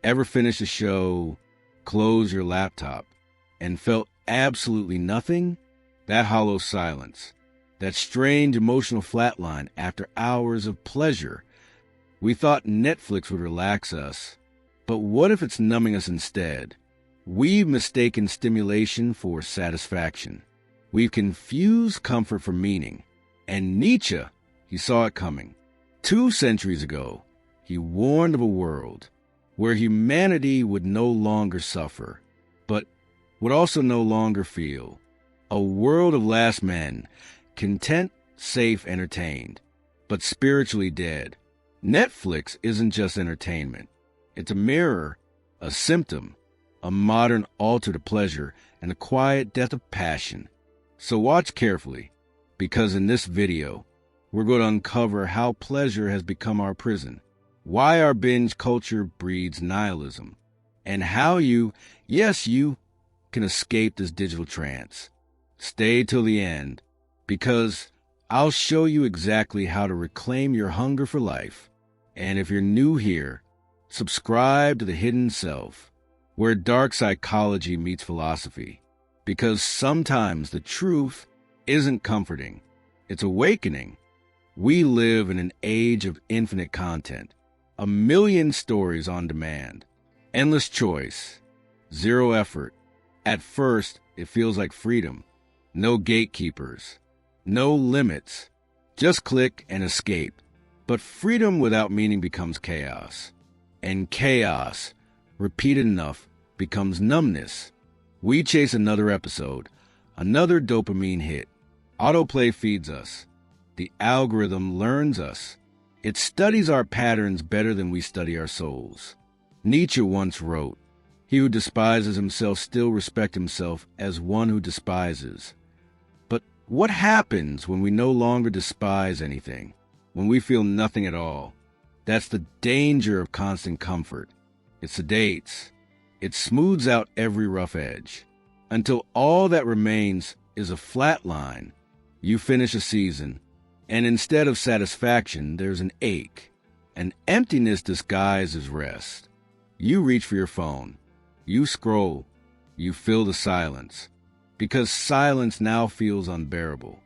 Ever finish a show, close your laptop, and felt absolutely nothing? That hollow silence, that strange emotional flatline after hours of pleasure. We thought Netflix would relax us, but what if it's numbing us instead? We've mistaken stimulation for satisfaction. We've confused comfort for meaning. And Nietzsche, he saw it coming. 2 centuries ago, he warned of a world where humanity would no longer suffer, but would also no longer feel. A world of last men, content, safe, entertained, but spiritually dead. Netflix isn't just entertainment. It's a mirror, a symptom, a modern altar to pleasure, and a quiet death of passion. So watch carefully, because in this video, we're going to uncover how pleasure has become our prison, why our binge culture breeds nihilism, and how you, yes, you, can escape this digital trance. Stay till the end, because I'll show you exactly how to reclaim your hunger for life. And if you're new here, subscribe to The Hidden Self, where dark psychology meets philosophy, because sometimes the truth isn't comforting, it's awakening. We live in an age of infinite content, a million stories on demand, endless choice, zero effort. At first, it feels like freedom. No gatekeepers, no limits, just click and escape. But freedom without meaning becomes chaos, and chaos, repeated enough, becomes numbness. We chase another episode, another dopamine hit. Autoplay feeds us. The algorithm learns us. It studies our patterns better than we study our souls. Nietzsche once wrote, "He who despises himself still respects himself as one who despises." But what happens when we no longer despise anything, when we feel nothing at all? That's the danger of constant comfort. It sedates. It smooths out every rough edge, until all that remains is a flat line. You finish a season, and instead of satisfaction, there's an ache, an emptiness disguised as rest. You reach for your phone. You scroll. You fill the silence, because silence now feels unbearable.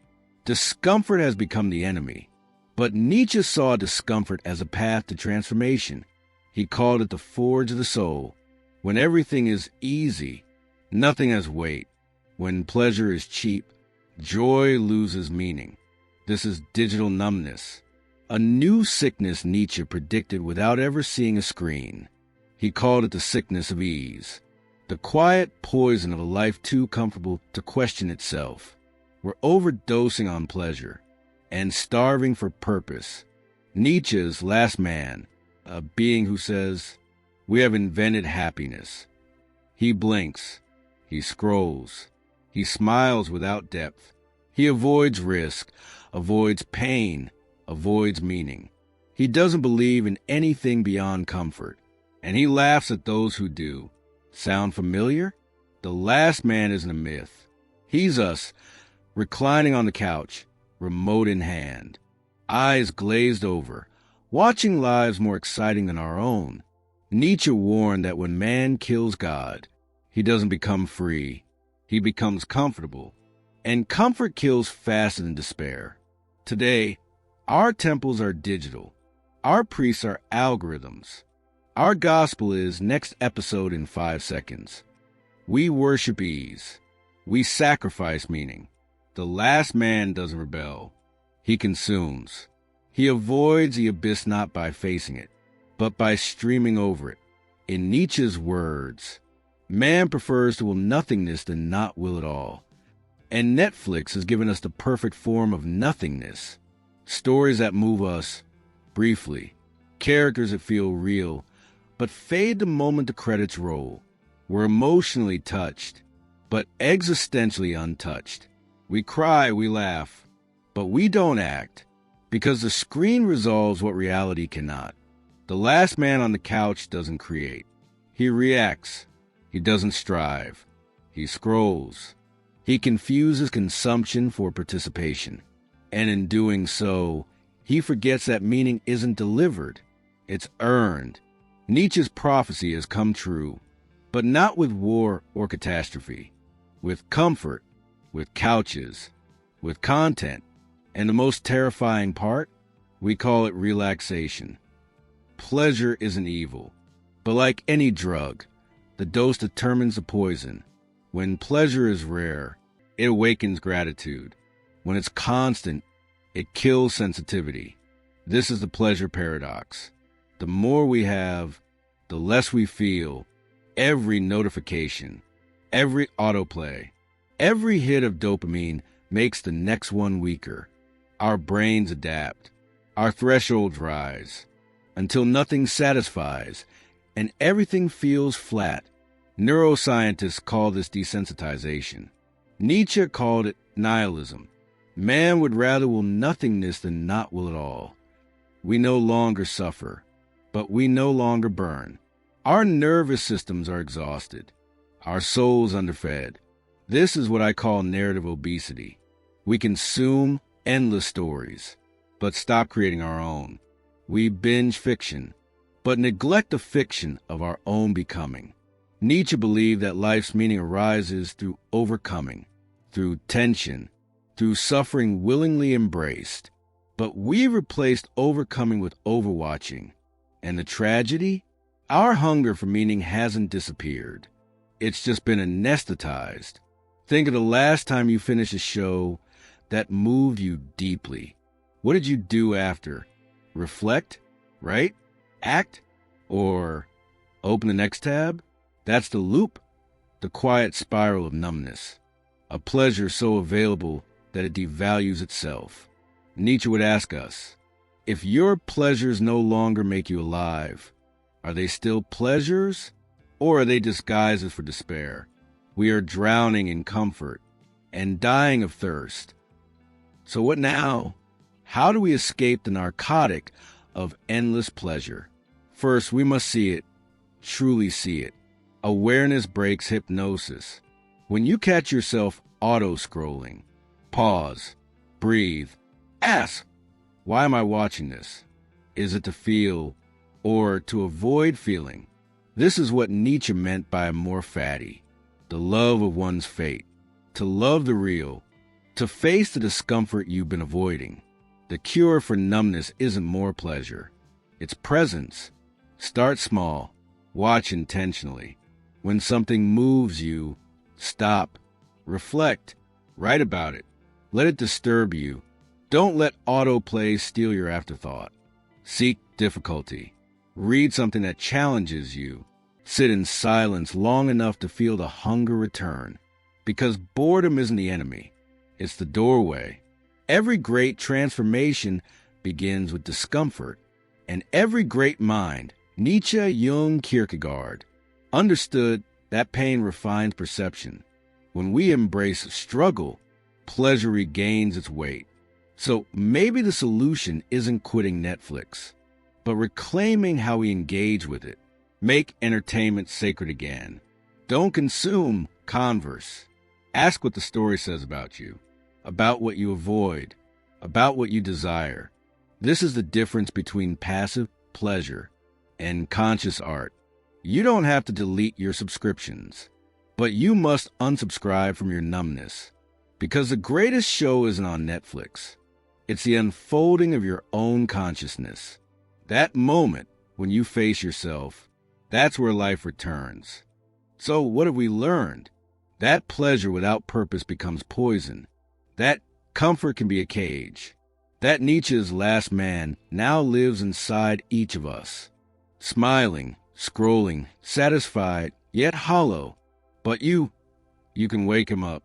Discomfort has become the enemy. But Nietzsche saw discomfort as a path to transformation. He called it the forge of the soul. When everything is easy, nothing has weight. When pleasure is cheap, joy loses meaning. This is digital numbness, a new sickness Nietzsche predicted without ever seeing a screen. He called it the sickness of ease, the quiet poison of a life too comfortable to question itself. We're overdosing on pleasure and starving for purpose. Nietzsche's last man, a being who says, "We have invented happiness." He blinks, he scrolls, he smiles without depth. He avoids risk, avoids pain, avoids meaning. He doesn't believe in anything beyond comfort, and he laughs at those who do. Sound familiar? The last man isn't a myth. He's us, reclining on the couch, remote in hand, eyes glazed over, watching lives more exciting than our own. Nietzsche warned that when man kills God, he doesn't become free. He becomes comfortable. And comfort kills faster than despair. Today, our temples are digital. Our priests are algorithms. Our gospel is next episode in 5 seconds. We worship ease. We sacrifice meaning. The last man doesn't rebel. He consumes. He avoids the abyss not by facing it, but by streaming over it. In Nietzsche's words, man prefers to will nothingness than not will at all. And Netflix has given us the perfect form of nothingness. Stories that move us briefly, characters that feel real, but fade the moment the credits roll. We're emotionally touched, but existentially untouched. We cry, we laugh, but we don't act, because the screen resolves what reality cannot. The last man on the couch doesn't create. He reacts. He doesn't strive. He scrolls. He confuses consumption for participation. And in doing so, he forgets that meaning isn't delivered. It's earned. Nietzsche's prophecy has come true, but not with war or catastrophe, with comfort, with couches, with content, and the most terrifying part, we call it relaxation. Pleasure isn't evil, but like any drug, the dose determines the poison. When pleasure is rare, it awakens gratitude. When it's constant, it kills sensitivity. This is the pleasure paradox. The more we have, the less we feel. Every notification, every autoplay, every hit of dopamine makes the next one weaker. Our brains adapt. Our thresholds rise until nothing satisfies and everything feels flat. Neuroscientists call this desensitization. Nietzsche called it nihilism. Man would rather will nothingness than not will at all. We no longer suffer, but we no longer burn. Our nervous systems are exhausted. Our souls underfed. This is what I call narrative obesity. We consume endless stories, but stop creating our own. We binge fiction, but neglect the fiction of our own becoming. Nietzsche believed that life's meaning arises through overcoming, through tension, through suffering willingly embraced. But we've replaced overcoming with overwatching. And the tragedy? Our hunger for meaning hasn't disappeared. It's just been anesthetized. Think of the last time you finished a show that moved you deeply. What did you do after? Reflect? Write? Act? Or open the next tab? That's the loop, the quiet spiral of numbness. A pleasure so available that it devalues itself. Nietzsche would ask us, if your pleasures no longer make you alive, are they still pleasures, or are they disguises for despair? We are drowning in comfort and dying of thirst. So what now? How do we escape the narcotic of endless pleasure? First, we must see it, truly see it. Awareness breaks hypnosis. When you catch yourself auto-scrolling, pause, breathe, ask, why am I watching this? Is it to feel or to avoid feeling? This is what Nietzsche meant by amor fati, the love of one's fate, to love the real, to face the discomfort you've been avoiding. The cure for numbness isn't more pleasure. It's presence. Start small. Watch intentionally. When something moves you, stop. Reflect. Write about it. Let it disturb you. Don't let autoplay steal your afterthought. Seek difficulty. Read something that challenges you. Sit in silence long enough to feel the hunger return. Because boredom isn't the enemy. It's the doorway. Every great transformation begins with discomfort. And every great mind, Nietzsche, Jung, Kierkegaard, understood that pain refines perception. When we embrace struggle, pleasure regains its weight. So maybe the solution isn't quitting Netflix, but reclaiming how we engage with it. Make entertainment sacred again. Don't consume, converse. Ask what the story says about you, about what you avoid, about what you desire. This is the difference between passive pleasure and conscious art. You don't have to delete your subscriptions, but you must unsubscribe from your numbness, because the greatest show isn't on Netflix. It's the unfolding of your own consciousness. That moment when you face yourself, that's where life returns. So what have we learned? That pleasure without purpose becomes poison. That comfort can be a cage. That Nietzsche's last man now lives inside each of us. Smiling, scrolling, satisfied, yet hollow. But you can wake him up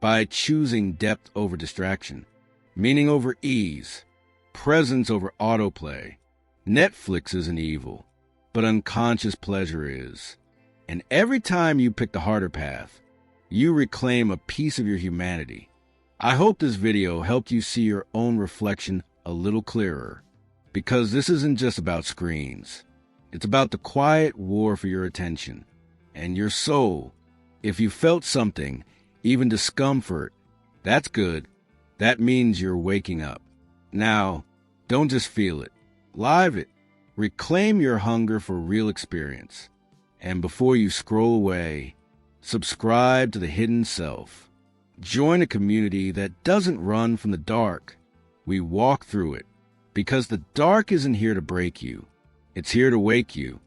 by choosing depth over distraction, meaning over ease, presence over autoplay. Netflix isn't evil, but unconscious pleasure is. And every time you pick the harder path, you reclaim a piece of your humanity. I hope this video helped you see your own reflection a little clearer, because this isn't just about screens. It's about the quiet war for your attention and your soul. If you felt something, even discomfort, that's good. That means you're waking up. Now, don't just feel it. Live it. Reclaim your hunger for real experience. And before you scroll away, subscribe to the Hidden Self. Join a community that doesn't run from the dark. We walk through it, because the dark isn't here to break you. It's here to wake you.